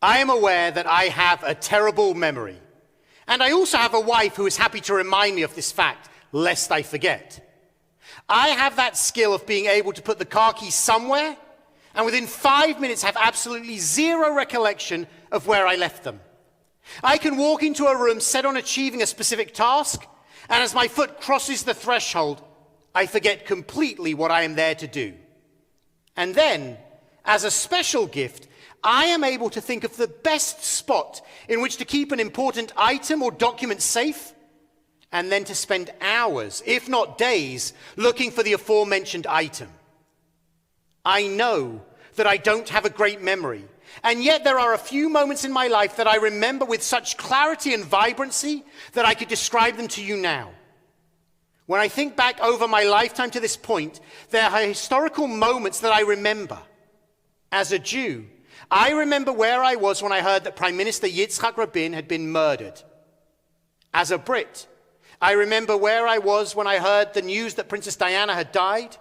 I am aware that I have a terrible memory, and I also have a wife who is happy to remind me of this fact, lest I forget. I have that skill of being able to put the car keys somewhere, and within 5 minutes have absolutely zero recollection of where I left them. I can walk into a room set on achieving a specific task, and as my foot crosses the threshold, I forget completely what I am there to do. And then, as a special gift, I am able to think of the best spot in which to keep an important item or document safe, and then to spend hours, if not days, looking for the aforementioned item. I know that I don't have a great memory, and yet there are a few moments in my life that I remember with such clarity and vibrancy that I could describe them to you now. When I think back over my lifetime to this point, there are historical moments that I remember. As a Jew, I remember where I was when I heard that Prime Minister Yitzhak Rabin had been murdered. As a Brit, I remember where I was when I heard the news that Princess Diana had died.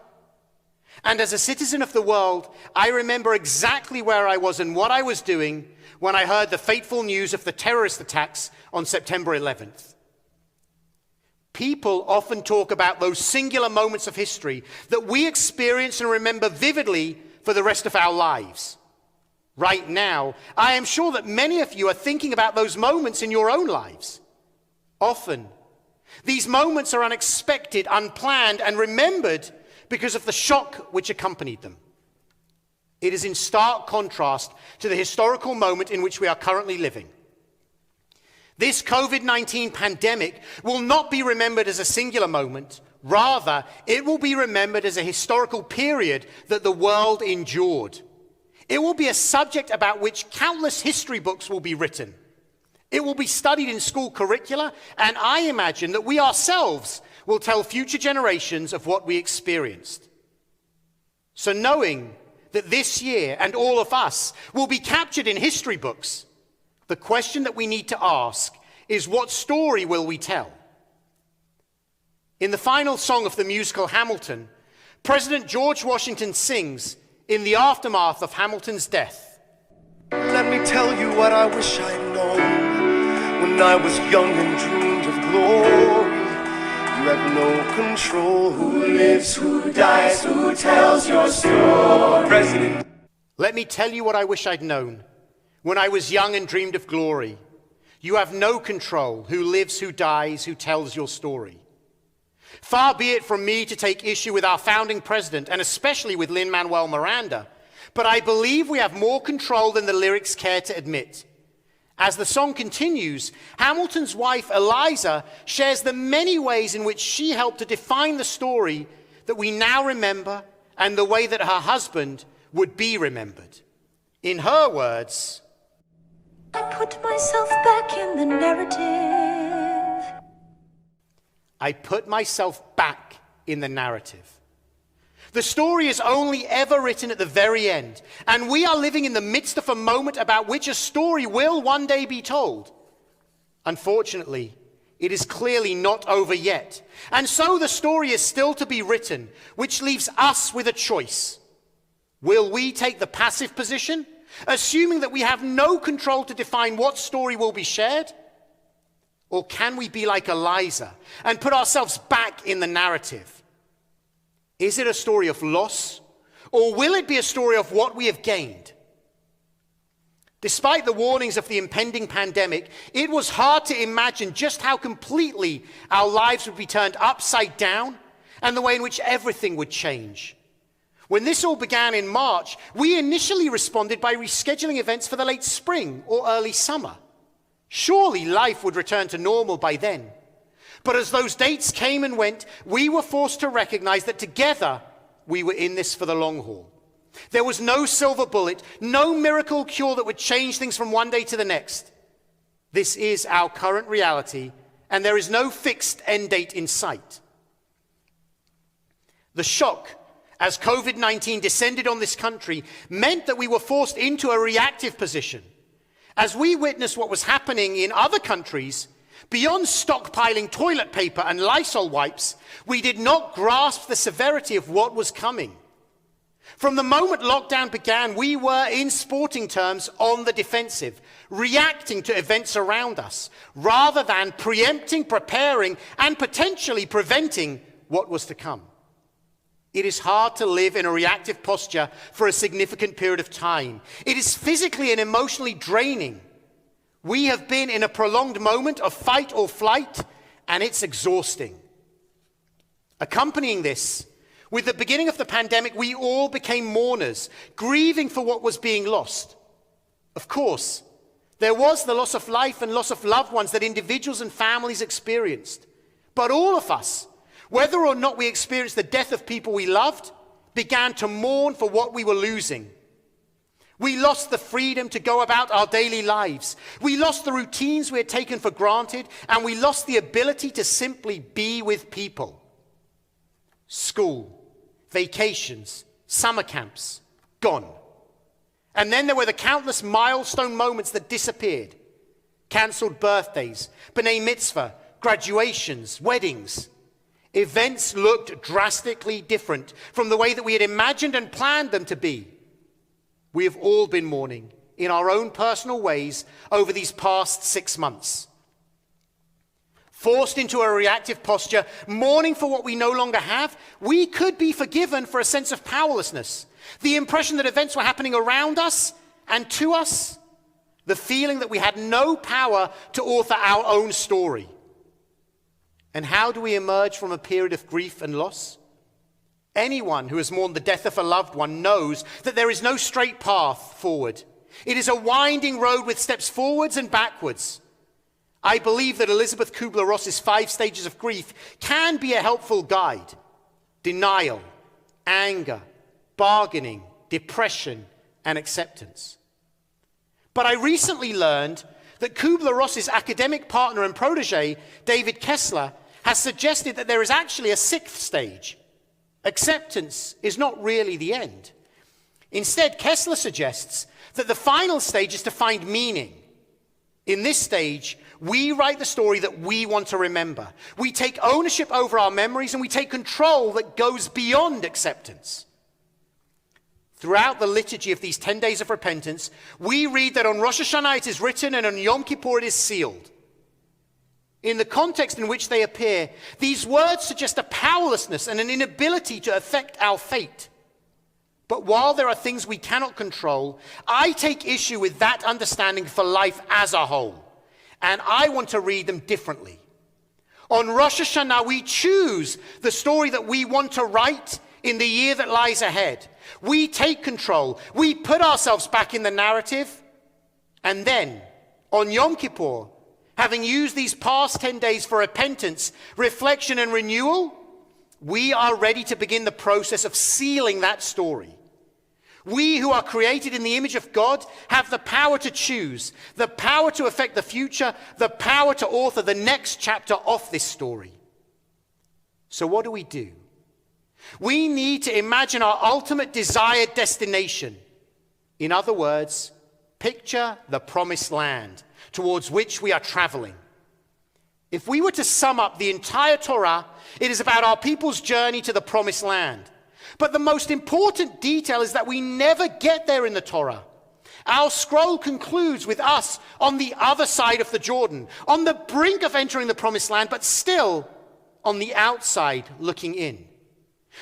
And as a citizen of the world, I remember exactly where I was and what I was doing when I heard the fateful news of the terrorist attacks on September 11th. People often talk about those singular moments of history that we experience and remember vividly for the rest of our lives. Right now, I am sure that many of you are thinking about those moments in your own lives. Often, these moments are unexpected, unplanned, and remembered because of the shock which accompanied them. It is in stark contrast to the historical moment in which we are currently living. This COVID-19 pandemic will not be remembered as a singular moment. Rather, it will be remembered as a historical period that the world endured. It will be a subject about which countless history books will be written. It will be studied in school curricula, and I imagine that we ourselves will tell future generations of what we experienced. So knowing that this year and all of us will be captured in history books, the question that we need to ask is, what story will we tell? In the final song of the musical Hamilton, President George Washington sings in the aftermath of Hamilton's death. Let me tell you what I wish I'd known when I was young and dreamed of glory. You have no control. Who lives, who dies, who tells your story? President. Let me tell you what I wish I'd known when I was young and dreamed of glory. You have no control. Who lives, who dies, who tells your story? Far be it from me to take issue with our founding president, and especially with Lin-Manuel Miranda, but I believe we have more control than the lyrics care to admit. As the song continues, Hamilton's wife, Eliza, shares the many ways in which she helped to define the story that we now remember and the way that her husband would be remembered. In her words, I put myself back in the narrative. I put myself back in the narrative. The story is only ever written at the very end, and we are living in the midst of a moment about which a story will one day be told. Unfortunately, it is clearly not over yet, and so the story is still to be written, which leaves us with a choice. Will we take the passive position, assuming that we have no control to define what story will be shared? Or can we be like Eliza and put ourselves back in the narrative? Is it a story of loss, or will it be a story of what we have gained? Despite the warnings of the impending pandemic, it was hard to imagine just how completely our lives would be turned upside down and the way in which everything would change. When this all began in March, we initially responded by rescheduling events for the late spring or early summer. Surely life would return to normal by then. But as those dates came and went, we were forced to recognize that together we were in this for the long haul. There was no silver bullet, no miracle cure that would change things from one day to the next. This is our current reality, and there is no fixed end date in sight. The shock as COVID-19 descended on this country meant that we were forced into a reactive position. As we witnessed what was happening in other countries, beyond stockpiling toilet paper and Lysol wipes, we did not grasp the severity of what was coming. From the moment lockdown began, we were, in sporting terms, on the defensive, reacting to events around us, rather than preempting, preparing, and potentially preventing what was to come. It is hard to live in a reactive posture for a significant period of time. It is physically and emotionally draining. We have been in a prolonged moment of fight or flight, and it's exhausting. Accompanying this, with the beginning of the pandemic, we all became mourners, grieving for what was being lost. Of course, there was the loss of life and loss of loved ones that individuals and families experienced. But all of us, whether or not we experienced the death of people we loved, began to mourn for what we were losing. We lost the freedom to go about our daily lives. We lost the routines we had taken for granted, and we lost the ability to simply be with people. School, vacations, summer camps, gone. And then there were the countless milestone moments that disappeared. Cancelled birthdays, B'nai Mitzvah, graduations, weddings. Events looked drastically different from the way that we had imagined and planned them to be. We have all been mourning in our own personal ways over these past 6 months. Forced into a reactive posture, mourning for what we no longer have, we could be forgiven for a sense of powerlessness, the impression that events were happening around us and to us, the feeling that we had no power to author our own story. And how do we emerge from a period of grief and loss? Anyone who has mourned the death of a loved one knows that there is no straight path forward. It is a winding road with steps forwards and backwards. I believe that Elizabeth Kubler-Ross's 5 stages of grief can be a helpful guide. Denial, anger, bargaining, depression, and acceptance. But I recently learned that Kubler-Ross's academic partner and protege, David Kessler, has suggested that there is actually a 6th stage. Acceptance is not really the end. Instead, Kessler suggests that the final stage is to find meaning. In this stage, we write the story that we want to remember. We take ownership over our memories, and we take control that goes beyond acceptance. Throughout the liturgy of these 10 days of repentance, we read that on Rosh Hashanah it is written and on Yom Kippur it is sealed. In the context in which they appear, these words suggest a powerlessness and an inability to affect our fate. But while there are things we cannot control, I take issue with that understanding for life as a whole, and I want to read them differently. On Rosh Hashanah, we choose the story that we want to write in the year that lies ahead. We take control. We put ourselves back in the narrative. And then, on Yom Kippur, having used these past 10 days for repentance, reflection, and renewal, we are ready to begin the process of sealing that story. We who are created in the image of God have the power to choose, the power to affect the future, the power to author the next chapter of this story. So what do? We need to imagine our ultimate desired destination. In other words, picture the promised land towards which we are traveling. If we were to sum up the entire Torah, it is about our people's journey to the promised land. But the most important detail is that we never get there in the Torah. Our scroll concludes with us on the other side of the Jordan, on the brink of entering the promised land, but still on the outside looking in.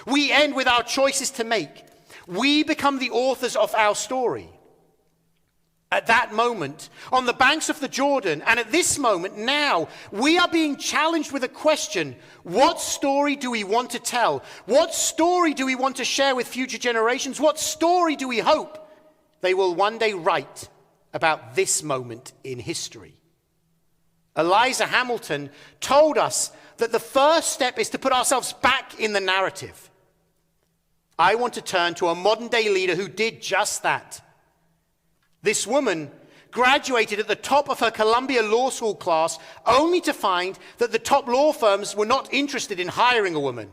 We end with our choices to make. We become the authors of our story. At that moment, on the banks of the Jordan, and at this moment now, we are being challenged with a question. What story do we want to tell? What story do we want to share with future generations? What story do we hope they will one day write about this moment in history? Eliza Hamilton told us that the first step is to put ourselves back in the narrative. I want to turn to a modern-day leader who did just that. This woman graduated at the top of her Columbia Law School class only to find that the top law firms were not interested in hiring a woman.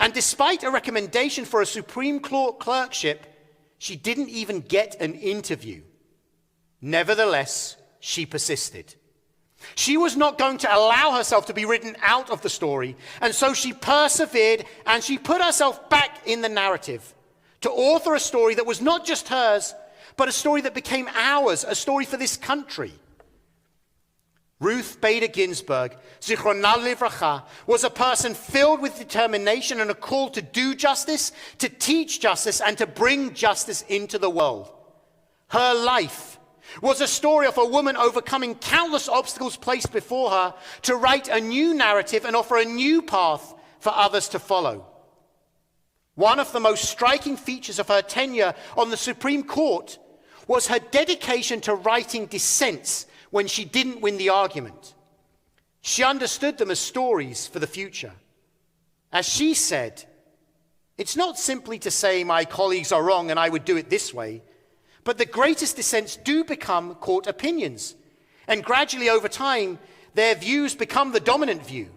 And despite a recommendation for a Supreme Court clerkship, she didn't even get an interview. Nevertheless, she persisted. She was not going to allow herself to be written out of the story, and so she persevered and she put herself back in the narrative, to author a story that was not just hers, but a story that became ours, a story for this country. Ruth Bader Ginsburg, Zichrona Livracha, was a person filled with determination and a call to do justice, to teach justice, and to bring justice into the world. Her life was a story of a woman overcoming countless obstacles placed before her to write a new narrative and offer a new path for others to follow. One of the most striking features of her tenure on the Supreme Court was her dedication to writing dissents when she didn't win the argument. She understood them as stories for the future. As she said, it's not simply to say my colleagues are wrong and I would do it this way, but the greatest dissents do become court opinions. And gradually over time, their views become the dominant view,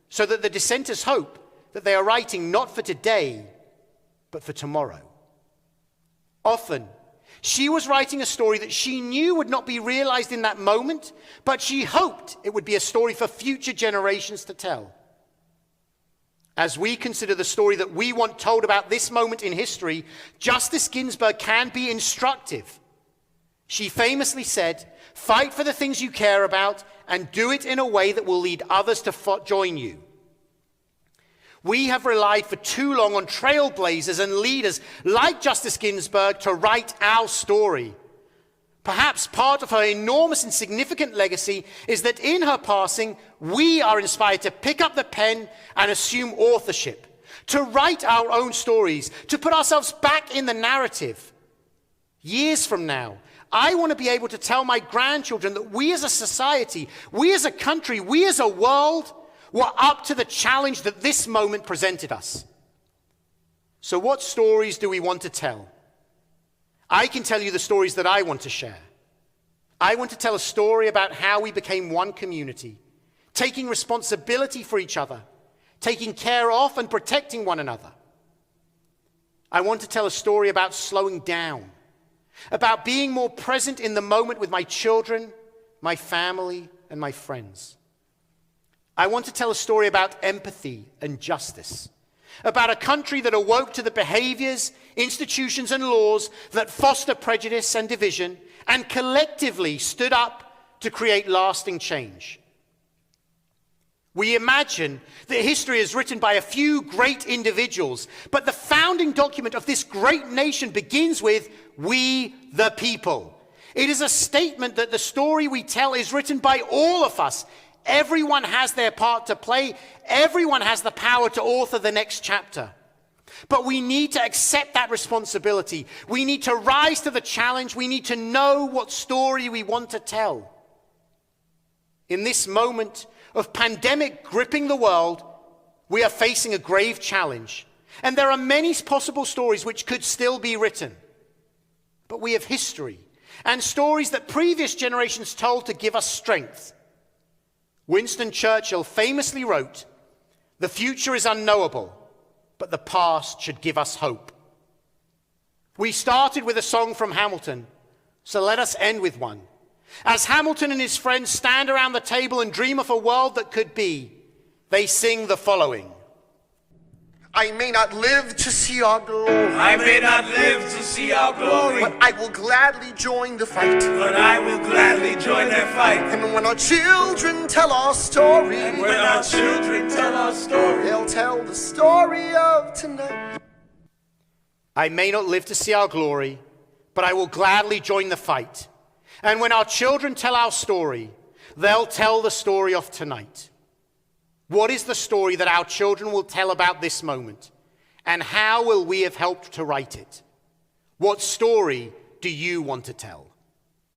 so that the dissenters hope that they are writing not for today, but for tomorrow. Often, she was writing a story that she knew would not be realized in that moment, but she hoped it would be a story for future generations to tell. As we consider the story that we want told about this moment in history, Justice Ginsburg can be instructive. She famously said, "Fight for the things you care about and do it in a way that will lead others to join you." We have relied for too long on trailblazers and leaders like Justice Ginsburg to write our story. Perhaps part of her enormous and significant legacy is that in her passing, we are inspired to pick up the pen and assume authorship, to write our own stories, to put ourselves back in the narrative. Years from now, I want to be able to tell my grandchildren that we as a society, we as a country, we as a world were up to the challenge that this moment presented us. So what stories do we want to tell? I can tell you the stories that I want to share. I want to tell a story about how we became one community, taking responsibility for each other, taking care of and protecting one another. I want to tell a story about slowing down, about being more present in the moment with my children, my family, and my friends. I want to tell a story about empathy and justice, about a country that awoke to the behaviors, institutions, and laws that foster prejudice and division, and collectively stood up to create lasting change. We imagine that history is written by a few great individuals, but the founding document of this great nation begins with "We the people." It is a statement that the story we tell is written by all of us. Everyone has their part to play. Everyone has the power to author the next chapter. But we need to accept that responsibility. We need to rise to the challenge. We need to know what story we want to tell. In this moment of pandemic gripping the world, we are facing a grave challenge. And there are many possible stories which could still be written. But we have history and stories that previous generations told to give us strength. Winston Churchill famously wrote, "The future is unknowable, but the past should give us hope." We started with a song from Hamilton, so let us end with one. As Hamilton and his friends stand around the table and dream of a world that could be, they sing the following. I may not live to see our glory. I may not live to see our glory. But I will gladly join the fight. But I will gladly join their fight. And when our children tell our story. And when our children tell our story. They'll tell the story of tonight. I may not live to see our glory, but I will gladly join the fight. And when our children tell our story, they'll tell the story of tonight. What is the story that our children will tell about this moment? And how will we have helped to write it? What story do you want to tell?